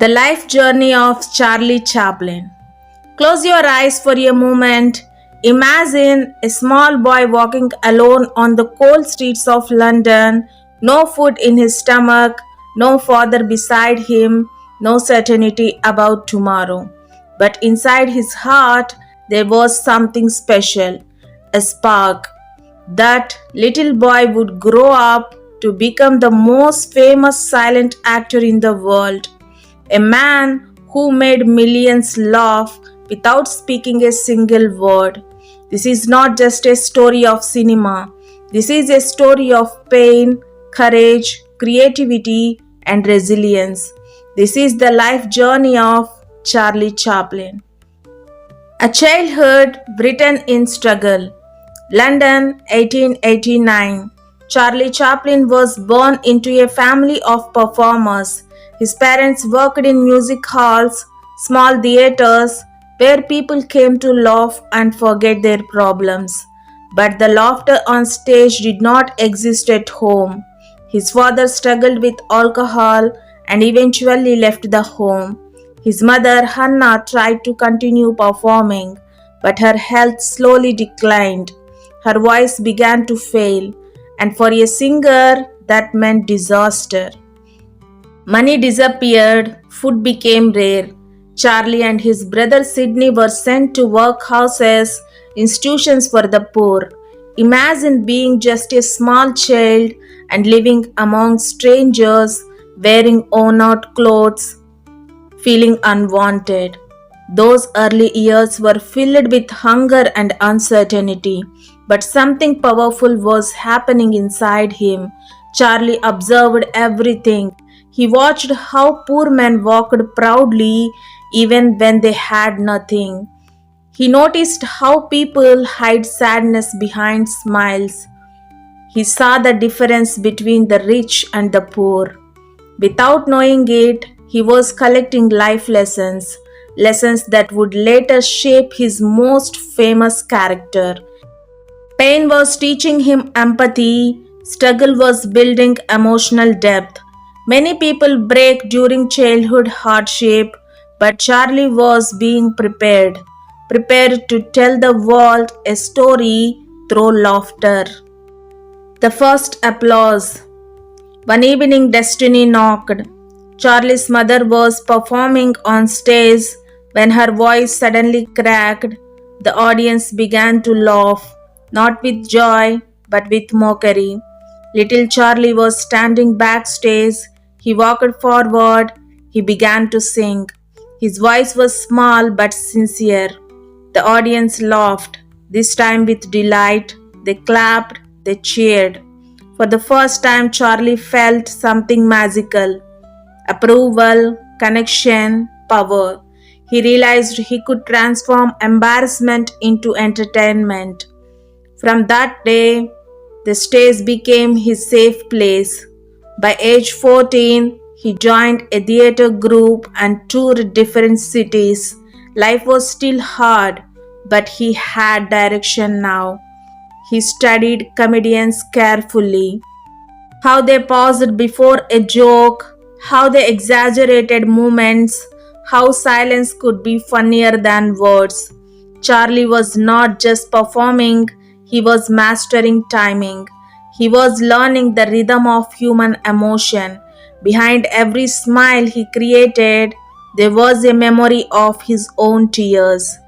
The life journey of Charlie Chaplin. Close your eyes for a moment. Imagine a small boy walking alone on the cold streets of London, no food in his stomach, no father beside him, no certainty about tomorrow. But inside his heart, there was something special, a spark. That little boy would grow up to become the most famous silent actor in the world. A man who made millions laugh without speaking a single word. This is not just a story of cinema. This is a story of pain, courage, creativity, and resilience. This is the life journey of Charlie Chaplin. A childhood written in struggle. London, 1889. Charlie Chaplin was born into a family of performers. His parents worked in music halls, small theaters, where people came to laugh and forget their problems. But the laughter on stage did not exist at home. His father struggled with alcohol and eventually left the home. His mother, Hannah, tried to continue performing, but her health slowly declined. Her voice began to fail, and for a singer, that meant disaster. Money disappeared, food became rare. Charlie and his brother Sidney were sent to workhouses, institutions for the poor. Imagine being just a small child and living among strangers, wearing worn out clothes, feeling unwanted. Those early years were filled with hunger and uncertainty, but something powerful was happening inside him. Charlie observed everything. He watched how poor men walked proudly even when they had nothing. He noticed how people hide sadness behind smiles. He saw the difference between the rich and the poor. Without knowing it, he was collecting life lessons, lessons that would later shape his most famous character. Pain was teaching him empathy, struggle was building emotional depth. Many people break during childhood hardship, but Charlie was being prepared to tell the world a story through laughter. The first applause. One evening, destiny knocked. Charlie's mother was performing on stage when her voice suddenly cracked. The audience began to laugh, not with joy, but with mockery. Little Charlie was standing backstage. He walked forward. He began to sing. His voice was small but sincere. The audience laughed, this time with delight. They clapped, they cheered. For the first time, Charlie felt something magical. Approval, connection, power. He realized he could transform embarrassment into entertainment. From that day, the stage became his safe place. By age 14, he joined a theater group and toured different cities. Life was still hard, but he had direction now. He studied comedians carefully, how they paused before a joke, how they exaggerated moments, how silence could be funnier than words. Charlie was not just performing, he was mastering timing. He was learning the rhythm of human emotion. Behind every smile he created, there was a memory of his own tears,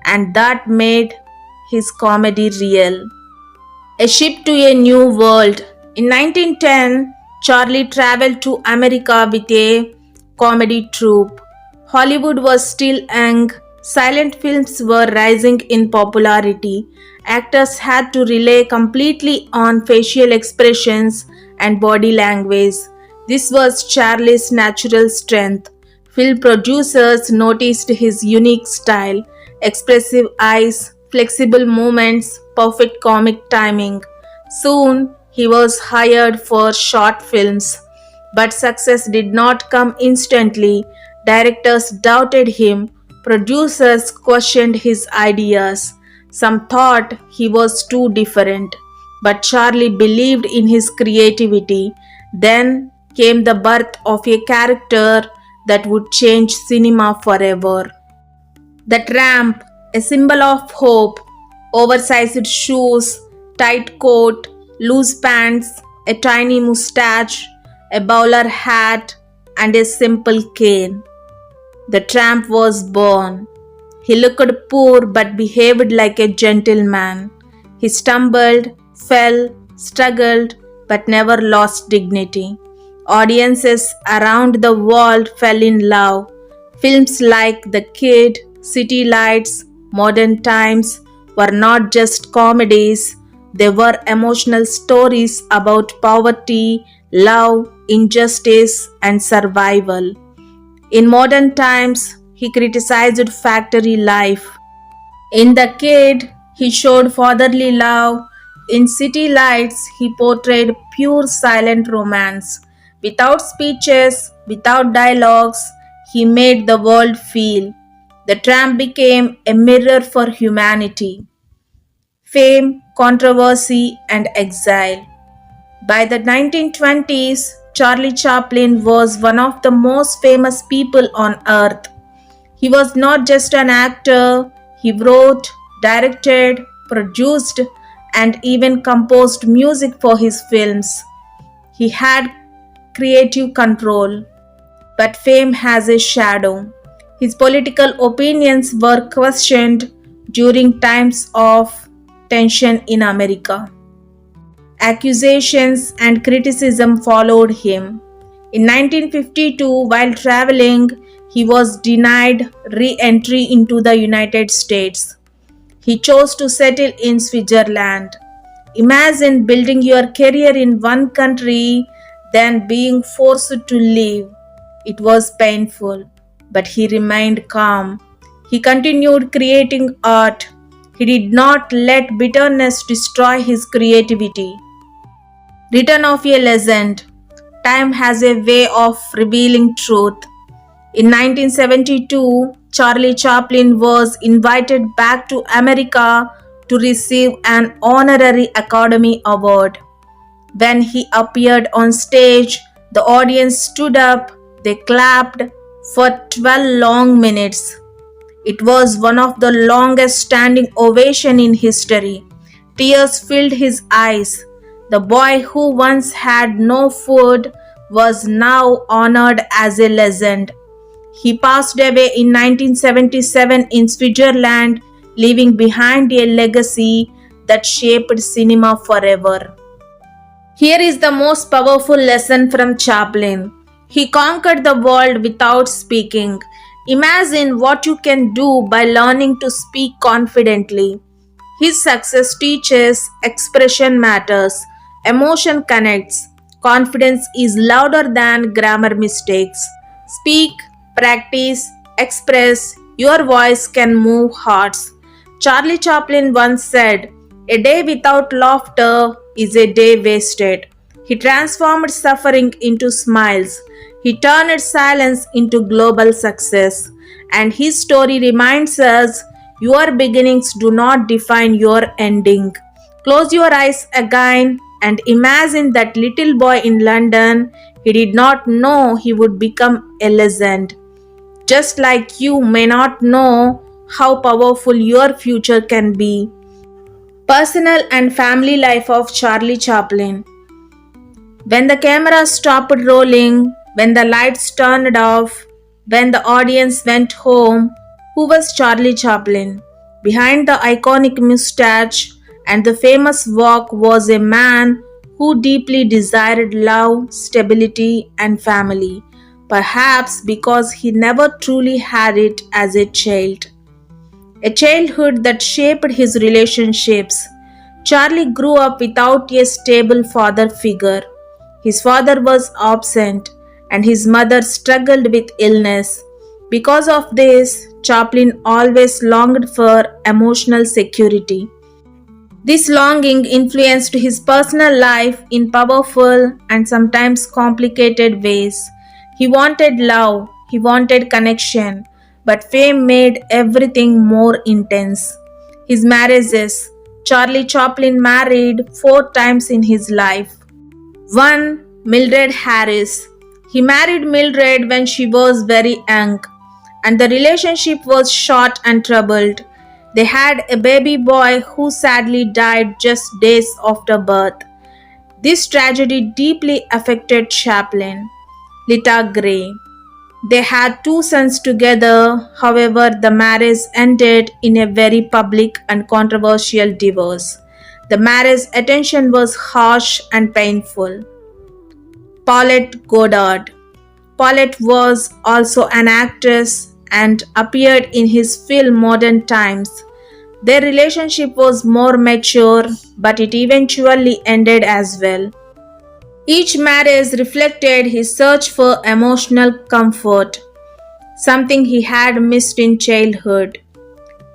and that made his comedy real. A ship to a new world. In 1910, Charlie traveled to America with a comedy troupe. Hollywood was still young. Silent films were rising in popularity. Actors had to rely completely on facial expressions and body language. This was Charlie's natural strength. Film producers noticed his unique style, expressive eyes, flexible movements, perfect comic timing. Soon, he was hired for short films. But success did not come instantly. Directors doubted him. Producers questioned his ideas. Some thought he was too different. But Charlie believed in his creativity. Then came the birth of a character that would change cinema forever. The tramp, a symbol of hope, oversized shoes, tight coat, loose pants, a tiny mustache, a bowler hat, and a simple cane. The tramp was born. He looked poor but behaved like a gentleman. He stumbled, fell, struggled, but never lost dignity. Audiences around the world fell in love. Films like The Kid, City Lights, Modern Times were not just comedies, they were emotional stories about poverty, love, injustice, and survival. In modern times, he criticized factory life. In The Kid, he showed fatherly love. In City Lights, he portrayed pure silent romance. Without speeches, without dialogues, he made the world feel. The tramp became a mirror for humanity. Fame, controversy, and exile. By the 1920s, Charlie Chaplin was one of the most famous people on earth. He was not just an actor, he wrote, directed, produced, and even composed music for his films. He had creative control, but fame has a shadow. His political opinions were questioned during times of tension in America. Accusations and criticism followed him. In 1952, while traveling, he was denied re entry into the United States. He chose to settle in Switzerland. Imagine building your career in one country, then being forced to leave. It was painful, but he remained calm. He continued creating art. He did not let bitterness destroy his creativity. Return of a Legend. Time has a way of revealing truth. In 1972, Charlie Chaplin was invited back to America to receive an honorary Academy Award. When he appeared on stage, the audience stood up, they clapped for 12 long minutes. It was one of the longest standing ovation in history. Tears filled his eyes. The boy who once had no food was now honored as a legend. He passed away in 1977 in Switzerland, leaving behind a legacy that shaped cinema forever. Here is the most powerful lesson from Chaplin. He conquered the world without speaking. Imagine what you can do by learning to speak confidently. His success teaches expression matters, emotion connects, confidence is louder than grammar mistakes. Speak, practice, express, your voice can move hearts. Charlie Chaplin once said, "A day without laughter is a day wasted." He transformed suffering into smiles. He turned silence into global success. And his story reminds us your beginnings do not define your ending. Close your eyes again and imagine that little boy in London. He did not know he would become a legend. Just like you may not know how powerful your future can be. Personal and family life of Charlie Chaplin. When the camera stopped rolling, when the lights turned off, when the audience went home, who was Charlie Chaplin? Behind the iconic mustache and the famous walk was a man who deeply desired love, stability, and family, perhaps because he never truly had it as a child. A childhood that shaped his relationships. Charlie grew up without a stable father figure. His father was absent and his mother struggled with illness. Because of this, Chaplin always longed for emotional security. This longing influenced his personal life in powerful and sometimes complicated ways. He wanted love, he wanted connection, but fame made everything more intense. His marriages. Charlie Chaplin married 4 times in his life. 1. Mildred Harris, He married Mildred when she was very young, and the relationship was short and troubled. They had a baby boy who sadly died just days after birth. This tragedy deeply affected Chaplin. Lita Gray. They had two sons together, however, the marriage ended in a very public and controversial divorce. The marriage attention was harsh and painful. Paulette Goddard. Paulette was also an actress and appeared in his film Modern Times. Their relationship was more mature, but it eventually ended as well. Each marriage reflected his search for emotional comfort, something he had missed in childhood.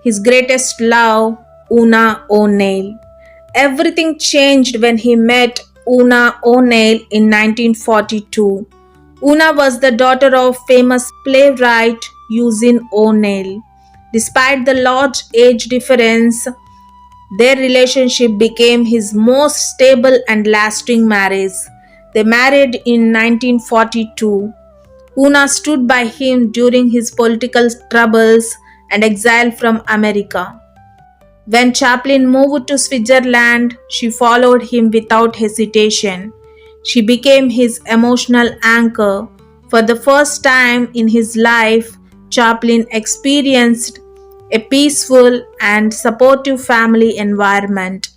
His greatest love, Una O'Neill. Everything changed when he met Una O'Neill in 1942. Una was the daughter of famous playwright Eugene O'Neill. Despite the large age difference, their relationship became his most stable and lasting marriage. They married in 1942. Una stood by him during his political troubles and exile from America. When Chaplin moved to Switzerland, she followed him without hesitation. She became his emotional anchor. For the first time in his life, Chaplin experienced a peaceful and supportive family environment.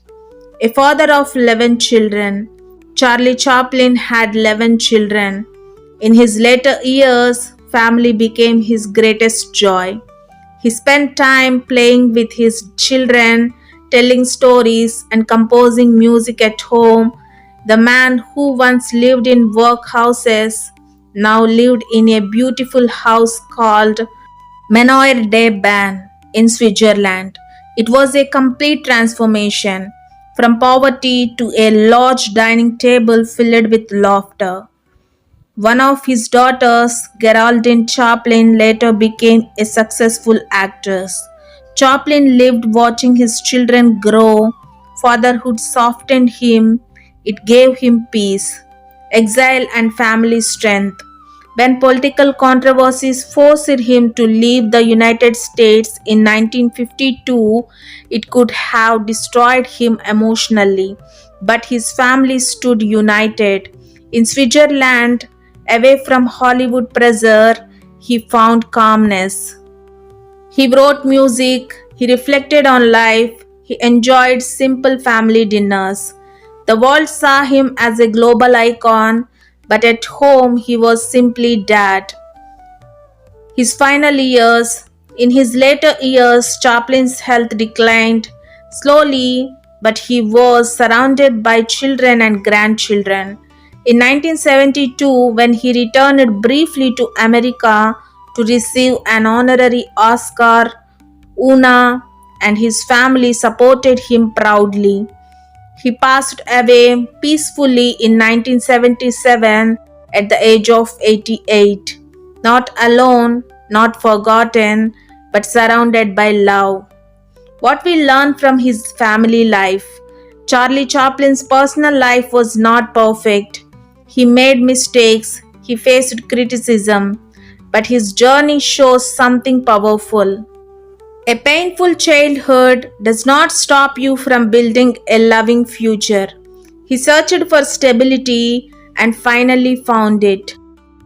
A father of 11 children, Charlie Chaplin had 11 children. In his later years, family became his greatest joy. He spent time playing with his children, telling stories, and composing music at home. The man who once lived in workhouses now lived in a beautiful house called Manoir de Ban in Switzerland. It was a complete transformation from poverty to a large dining table filled with laughter. One of his daughters, Geraldine Chaplin, later became a successful actress. Chaplin lived watching his children grow. Fatherhood softened him, it gave him peace, exile, and family strength. When political controversies forced him to leave the United States in 1952, it could have destroyed him emotionally, but his family stood united. In Switzerland, away from Hollywood pressure, he found calmness. He wrote music, he reflected on life, he enjoyed simple family dinners. The world saw him as a global icon, but at home he was simply dad. His final years, in his later years, Chaplin's health declined slowly, but he was surrounded by children and grandchildren. In 1972, when he returned briefly to America to receive an honorary Oscar, Una and his family supported him proudly. He passed away peacefully in 1977 at the age of 88. Not alone, not forgotten, but surrounded by love. What we learn from his family life. Charlie Chaplin's personal life was not perfect. He made mistakes, he faced criticism, but his journey shows something powerful. A painful childhood does not stop you from building a loving future. He searched for stability and finally found it.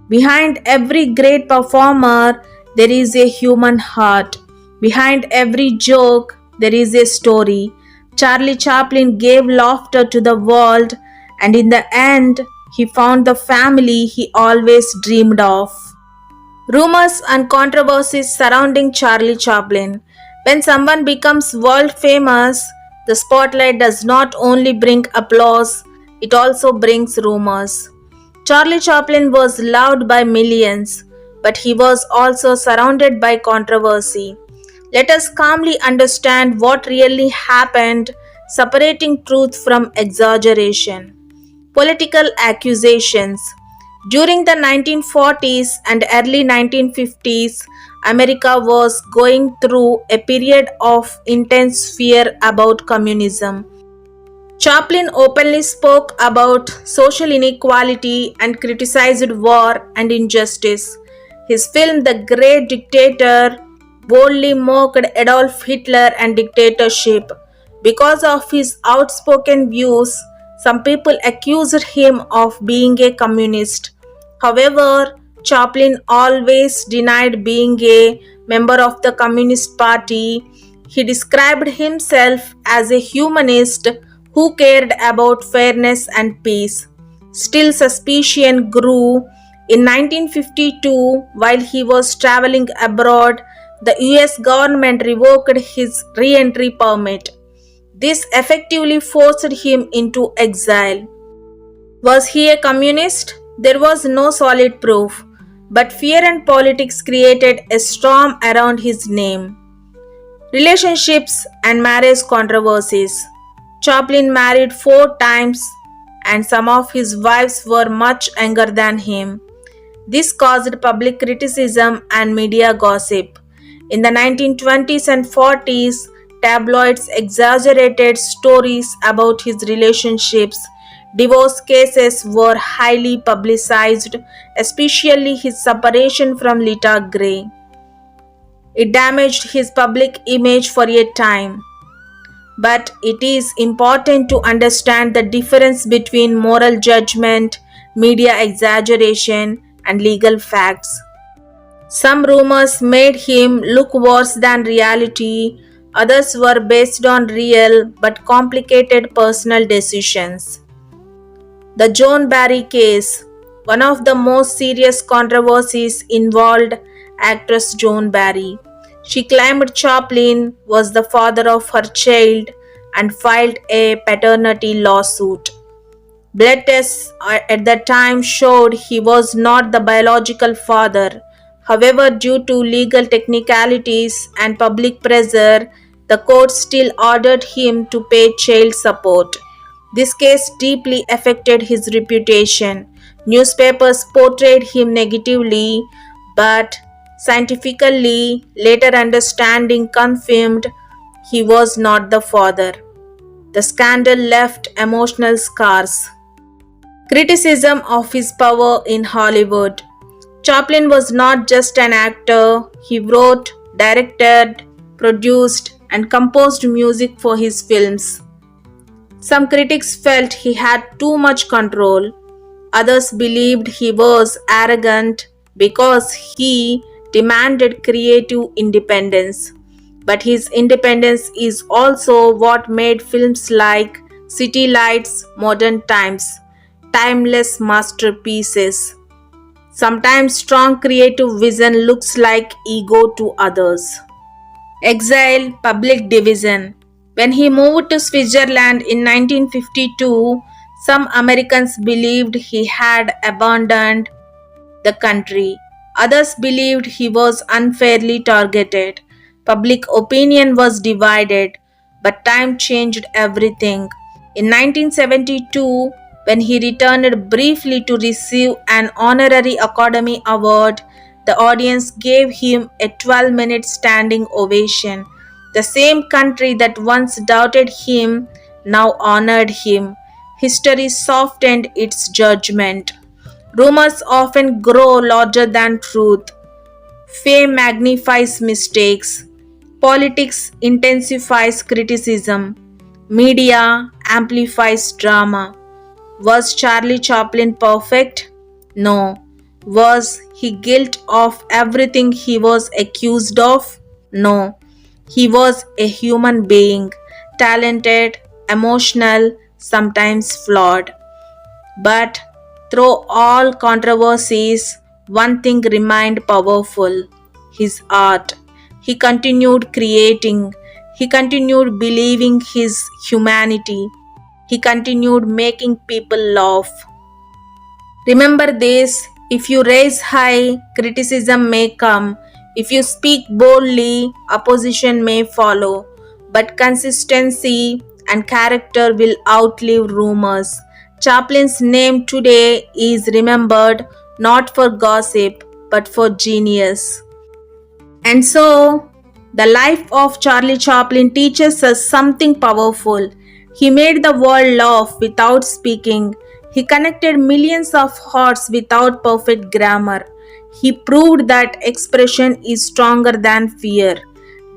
Behind every great performer, there is a human heart. Behind every joke, there is a story. Charlie Chaplin gave laughter to the world, and in the end, he found the family he always dreamed of. Rumors and controversies surrounding Charlie Chaplin. When someone becomes world famous, the spotlight does not only bring applause, it also brings rumors. Charlie Chaplin was loved by millions, but he was also surrounded by controversy. Let us calmly understand what really happened, separating truth from exaggeration. Political accusations. During the 1940s and early 1950s, America was going through a period of intense fear about communism. Chaplin openly spoke about social inequality and criticized war and injustice. His film The Great Dictator boldly mocked Adolf Hitler and dictatorship. Because of his outspoken views, some people accused him of being a communist. However, Chaplin always denied being a member of the Communist Party. He described himself as a humanist who cared about fairness and peace. Still, suspicion grew. In 1952, while he was traveling abroad, the US government revoked his re entry permit. This effectively forced him into exile. Was he a communist? There was no solid proof, but fear and politics created a storm around his name. Relationships and marriage controversies. Chaplin married 4 times, and some of his wives were much younger than him. This caused public criticism and media gossip. In the 1920s and 40s, tabloids exaggerated stories about his relationships. Divorce cases were highly publicized, especially his separation from Lita Gray. It damaged his public image for a time. But it is important to understand the difference between moral judgment, media exaggeration, and legal facts. Some rumors made him look worse than reality, others were based on real but complicated personal decisions. The Joan Barry case, one of the most serious controversies, involved actress Joan Barry. She claimed Chaplin was the father of her child and filed a paternity lawsuit. Blood tests at the time showed he was not the biological father. However, due to legal technicalities and public pressure, the court still ordered him to pay child support. This case deeply affected his reputation. Newspapers portrayed him negatively, but scientifically, later understanding confirmed he was not the father. The scandal left emotional scars. Criticism of his power in Hollywood. Chaplin was not just an actor, he wrote, directed, produced, and composed music for his films. Some critics felt he had too much control. Others believed he was arrogant because he demanded creative independence. But his independence is also what made films like City Lights, Modern Times, timeless masterpieces. Sometimes strong creative vision looks like ego to others. Exile, public division. When he moved to Switzerland in 1952, some Americans believed he had abandoned the country. Others believed he was unfairly targeted. Public opinion was divided, but time changed everything. In 1972, when he returned briefly to receive an honorary Academy Award, the audience gave him a 12-minute standing ovation. The same country that once doubted him now honored him. History softened its judgment. Rumors often grow larger than truth. Fame magnifies mistakes. Politics intensifies criticism. Media amplifies drama. Was Charlie Chaplin perfect? No. Was he guilty of everything he was accused of? No. He was a human being, talented, emotional, sometimes flawed. But through all controversies, one thing remained powerful: his art. He continued creating, he continued believing his humanity, he continued making people laugh. Remember this: if you raise high, criticism may come. If you speak boldly, opposition may follow. But consistency and character will outlive rumors. Chaplin's name today is remembered not for gossip but for genius. And so, the life of Charlie Chaplin teaches us something powerful. He made the world laugh without speaking. He connected millions of hearts without perfect grammar. He proved that expression is stronger than fear.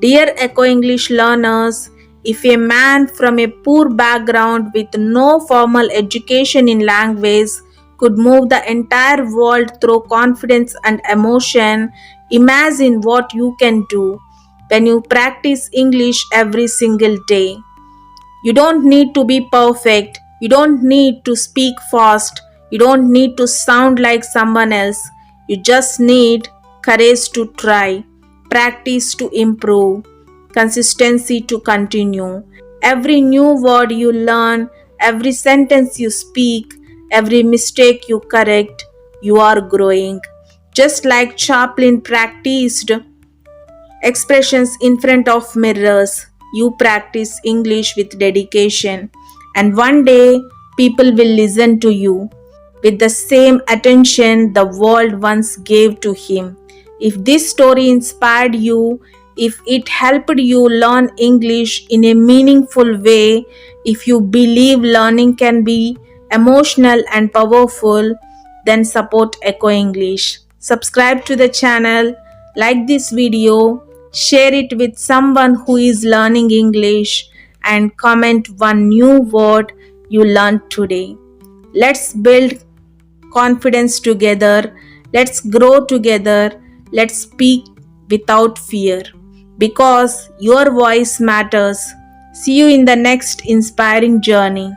Dear Echo English learners, if a man from a poor background with no formal education in language could move the entire world through confidence and emotion, imagine what you can do when you practice English every single day. You don't need to be perfect. You don't need to speak fast. You don't need to sound like someone else. You just need courage to try, practice to improve, consistency to continue. Every new word you learn, every sentence you speak, every mistake you correct, you are growing. Just like Chaplin practiced expressions in front of mirrors. You practice English with dedication, and one day people will listen to you with the same attention the world once gave to him. If this story inspired you, if it helped you learn English in a meaningful way, if you believe learning can be emotional and powerful, then support Echo English. Subscribe to the channel, like this video, share it with someone who is learning English, and comment one new word you learned today. Let's build confidence together. Let's grow together. Let's speak without fear because your voice matters. See you in the next inspiring journey.